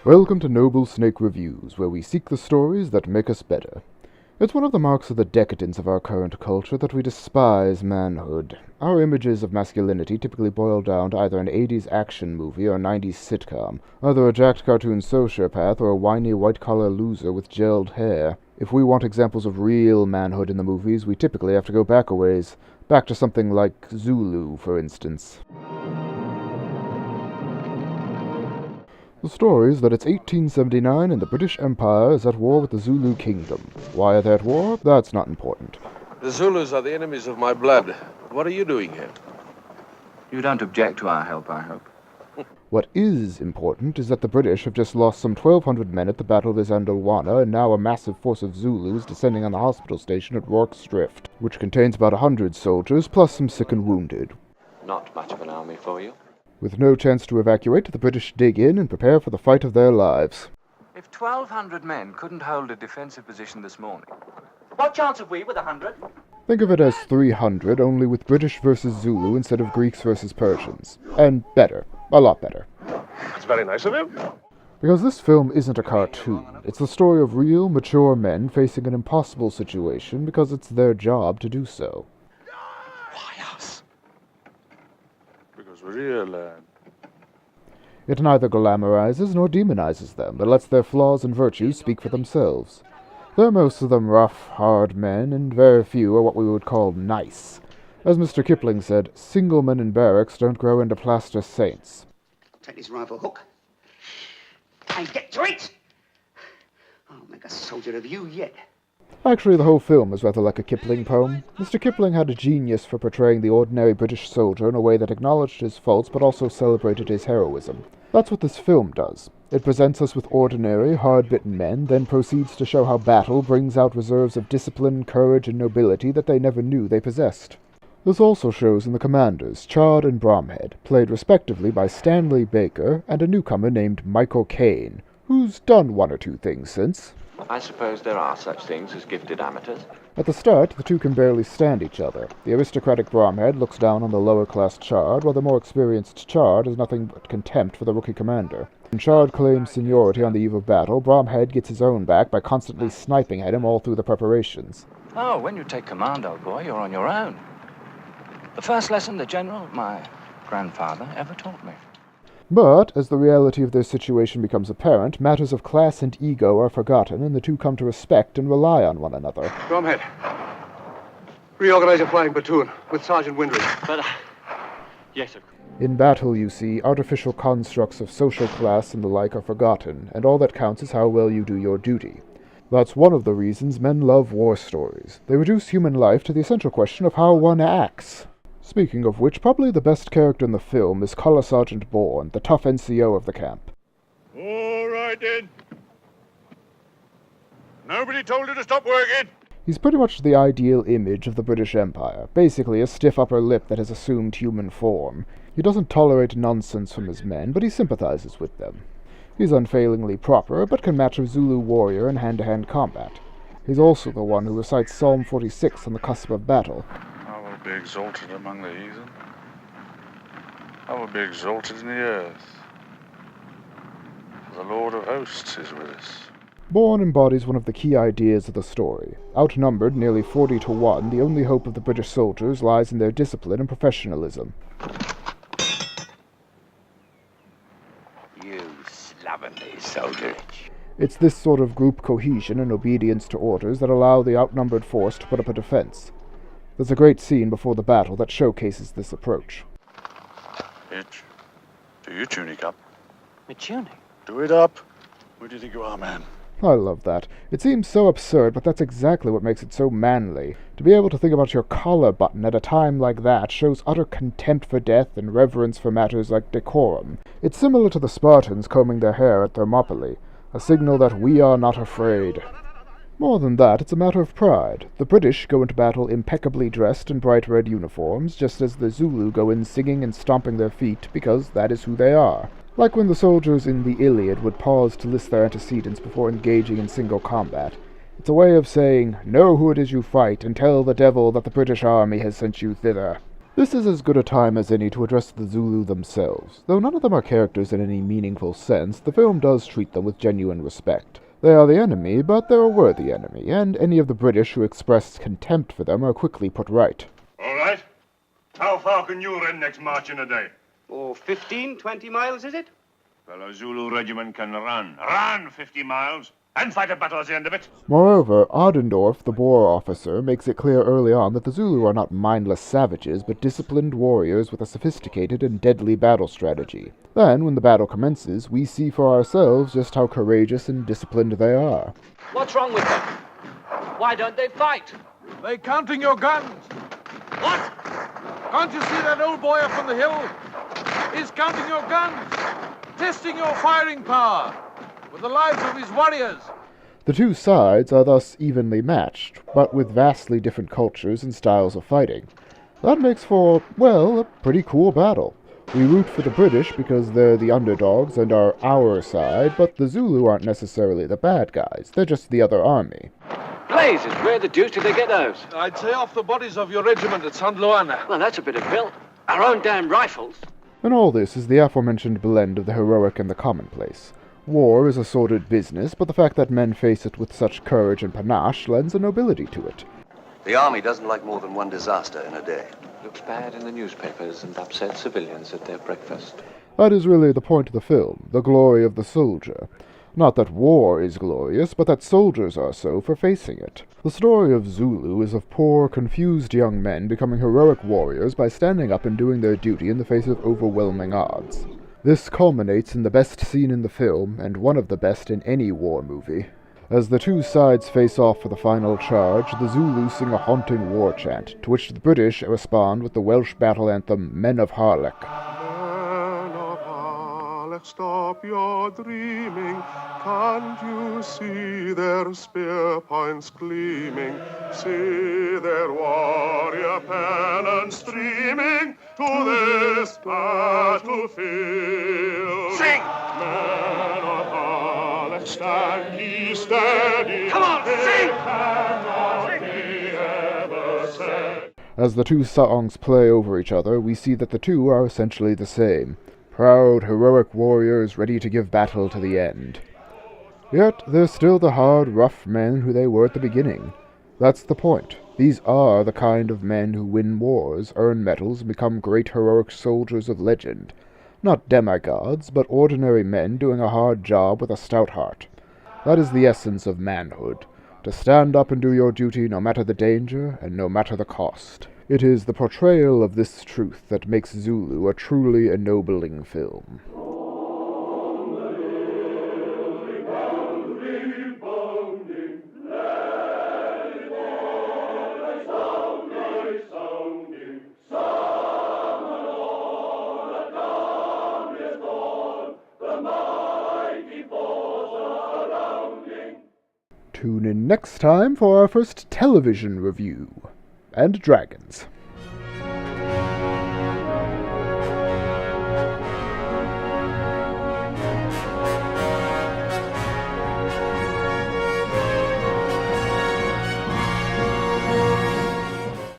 Welcome to Noblesnake Reviews, where we seek the stories that make us better. It's one of the marks of the decadence of our current culture that we despise manhood. Our images of masculinity typically boil down to either an 80s action movie or a 90s sitcom, either a jacked cartoon sociopath or a whiny white-collar loser with gelled hair. If we want examples of real manhood in the movies, we typically have to go back a ways. Back to something like Zulu, for instance. The story is that it's 1879 and the British Empire is at war with the Zulu kingdom. Why are they at war? That's not important. The Zulus are the enemies of my blood. What are you doing here? You don't object to our help, I hope. What is important is that the British have just lost some 1,200 men at the Battle of Isandlwana, and now a massive force of Zulus descending on the hospital station at Rorke's Drift, which contains about 100 soldiers, plus some sick and wounded. Not much of an army for you. With no chance to evacuate, the British dig in and prepare for the fight of their lives. If 1,200 men couldn't hold a defensive position this morning, What chance have we with 100? Think of it as 300, only with British versus Zulu instead of Greeks versus Persians. And better. A lot better. That's very nice of him. Because this film isn't a cartoon. It's the story of real, mature men facing an impossible situation because it's their job to do so. why us? Because we're real, lad. It neither glamorizes nor demonizes them, but lets their flaws and virtues speak for themselves. They're most of them rough, hard men, and very few are what we would call nice. As Mr. Kipling said, single men in barracks don't grow into plaster saints. Take this rifle hook and get to it. I'll make a soldier of you yet. Actually, the whole film is rather like a Kipling poem. Mr. Kipling had a genius for portraying the ordinary British soldier in a way that acknowledged his faults but also celebrated his heroism. That's what this film does. It presents us with ordinary, hard-bitten men, then proceeds to show how battle brings out reserves of discipline, courage, and nobility that they never knew they possessed. This also shows in the commanders, Chard and Bromhead, played respectively by Stanley Baker and a newcomer named Michael Caine, who's done one or two things since. I suppose there are such things as gifted amateurs. At the start, the two can barely stand each other. The aristocratic Bromhead looks down on the lower-class Chard, while the more experienced Chard has nothing but contempt for the rookie commander. When Chard claims seniority on the eve of battle, Bromhead gets his own back by constantly sniping at him all through the preparations. Oh, when you take command, old boy, you're on your own. The first lesson the general, my grandfather, ever taught me. But, as the reality of their situation becomes apparent, matters of class and ego are forgotten, and the two come to respect and rely on one another. Bromhead, reorganize your flying platoon with Sergeant Windry. But, yes, of course. In battle, you see, artificial constructs of social class and the like are forgotten, and all that counts is how well you do your duty. That's one of the reasons men love war stories. They reduce human life to the essential question of how one acts. Speaking of which, probably the best character in the film is Colour Sergeant Bourne, the tough NCO of the camp. All right, then. Nobody told you to stop working. He's pretty much the ideal image of the British Empire, basically a stiff upper lip that has assumed human form. He doesn't tolerate nonsense from his men, but he sympathizes with them. He's unfailingly proper, but can match a Zulu warrior in hand-to-hand combat. He's also the one who recites Psalm 46 on the cusp of battle. I will be exalted among the heathen. I will be exalted in the earth. For the Lord of hosts is with us. Bourne embodies one of the key ideas of the story. Outnumbered nearly 40 to 1, the only hope of the British soldiers lies in their discipline and professionalism. You slovenly soldier. It's this sort of group cohesion and obedience to orders that allow the outnumbered force to put up a defense. There's a great scene before the battle that showcases this approach. Hitch, do your tunic up. My tunic? Do it up. Where do you think you are, man? I love that. It seems so absurd, but that's exactly what makes it so manly. To be able to think about your collar button at a time like that shows utter contempt for death and reverence for matters like decorum. It's similar to the Spartans combing their hair at Thermopylae, a signal that we are not afraid. More than that, it's a matter of pride. The British go into battle impeccably dressed in bright red uniforms, just as the Zulu go in singing and stomping their feet, because that is who they are. Like when the soldiers in the Iliad would pause to list their antecedents before engaging in single combat. It's a way of saying, know who it is you fight, and tell the devil that the British army has sent you thither. This is as good a time as any to address the Zulu themselves. Though none of them are characters in any meaningful sense, the film does treat them with genuine respect. They are the enemy, but they're a worthy enemy, and any of the British who express contempt for them are quickly put right. All right. How far can you rednecks march in a day? Oh, 15, 20 miles, is it? Well, a Zulu regiment can run 50 miles, and fight a battle at the end of it. Moreover, Oddendorf, the Boer officer, makes it clear early on that the Zulu are not mindless savages, but disciplined warriors with a sophisticated and deadly battle strategy. Then, when the battle commences, we see for ourselves just how courageous and disciplined they are. What's wrong with them? Why don't they fight? They're counting your guns. What? Can't you see that old boy up on the hill? He's counting your guns, testing your firing power with the lives of his warriors. The two sides are thus evenly matched, but with vastly different cultures and styles of fighting. That makes for, well, a pretty cool battle. We root for the British because they're the underdogs and are our side, but the Zulu aren't necessarily the bad guys. They're just the other army. Blazes, where the deuce did they get those? I'd say off the bodies of your regiment at St. Luana. Well, that's a bit of filth. Our own damn rifles. And all this is the aforementioned blend of the heroic and the commonplace. War is a sordid business, but the fact that men face it with such courage and panache lends a nobility to it. The army doesn't like more than one disaster in a day. Looks bad in the newspapers and upset civilians at their breakfast. That is really the point of the film, the glory of the soldier. Not that war is glorious, but that soldiers are so for facing it. The story of Zulu is of poor, confused young men becoming heroic warriors by standing up and doing their duty in the face of overwhelming odds. This culminates in the best scene in the film, and one of the best in any war movie. As the two sides face off for the final charge, the Zulu sing a haunting war chant, to which the British respond with the Welsh battle anthem, Men of Harlech. Men of Harlech, stop your dreaming. Can't you see their spear points gleaming? See their warrior pennons streaming to this battlefield. Sing! Men of Harlech, stand ye steady. Come on, sing! Cannot be ever said. As the two songs play over each other, we see that the two are essentially the same. Proud, heroic warriors ready to give battle to the end. Yet, they're still the hard, rough men who they were at the beginning. That's the point. These are the kind of men who win wars, earn medals, and become great heroic soldiers of legend. Not demigods, but ordinary men doing a hard job with a stout heart. That is the essence of manhood. To stand up and do your duty no matter the danger and no matter the cost. It is the portrayal of this truth that makes Zulu a truly ennobling film. Tune in next time for our first television review. And dragons.